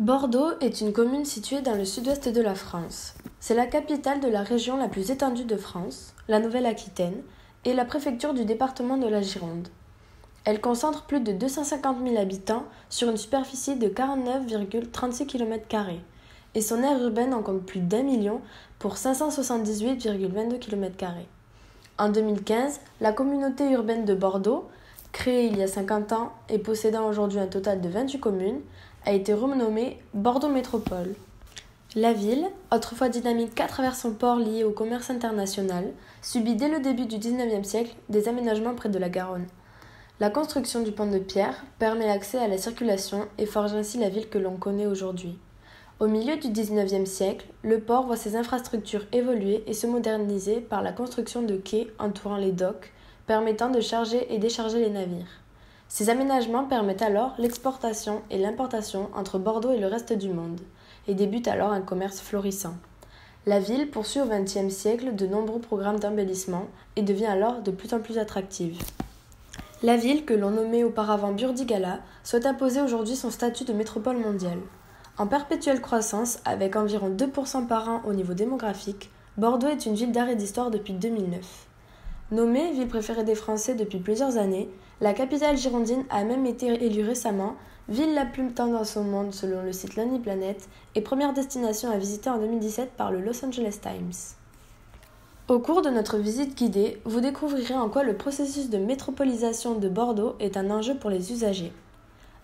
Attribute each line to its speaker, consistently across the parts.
Speaker 1: Bordeaux est une commune située dans le sud-ouest de la France. C'est la capitale de la région la plus étendue de France, la Nouvelle-Aquitaine, et la préfecture du département de la Gironde. Elle concentre plus de 250 000 habitants sur une superficie de 49,36 km² et son aire urbaine en compte plus d'1 million pour 578,22 km². En 2015, la communauté urbaine de Bordeaux, créée il y a 50 ans et possédant aujourd'hui un total de 28 communes, a été renommée Bordeaux Métropole. La ville, autrefois dynamique qu'à travers son port lié au commerce international, subit dès le début du XIXe siècle des aménagements près de la Garonne. La construction du pont de pierre permet l'accès à la circulation et forge ainsi la ville que l'on connaît aujourd'hui. Au milieu du XIXe siècle, le port voit ses infrastructures évoluer et se moderniser par la construction de quais entourant les docks, permettant de charger et décharger les navires. Ces aménagements permettent alors l'exportation et l'importation entre Bordeaux et le reste du monde, et débute alors un commerce florissant. La ville poursuit au XXe siècle de nombreux programmes d'embellissement et devient alors de plus en plus attractive. La ville, que l'on nommait auparavant Burdigala, souhaite imposer aujourd'hui son statut de métropole mondiale. En perpétuelle croissance, avec environ 2% par an au niveau démographique, Bordeaux est une ville d'art et d'histoire depuis 2009. Nommée ville préférée des Français depuis plusieurs années, la capitale girondine a même été élue récemment ville la plus tendance au monde selon le site Lonely Planet et première destination à visiter en 2017 par le Los Angeles Times. Au cours de notre visite guidée, vous découvrirez en quoi le processus de métropolisation de Bordeaux est un enjeu pour les usagers.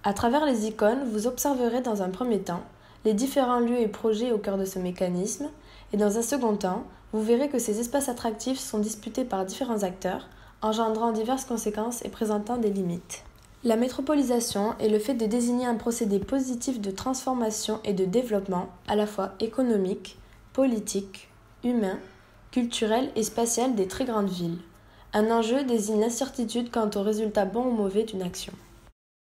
Speaker 1: À travers les icônes, vous observerez dans un premier temps les différents lieux et projets au cœur de ce mécanisme, et dans un second temps, vous verrez que ces espaces attractifs sont disputés par différents acteurs, engendrant diverses conséquences et présentant des limites. La métropolisation est le fait de désigner un procédé positif de transformation et de développement à la fois économique, politique, humain, culturel et spatial des très grandes villes. Un enjeu désigne l'incertitude quant aux résultats bons ou mauvais d'une action.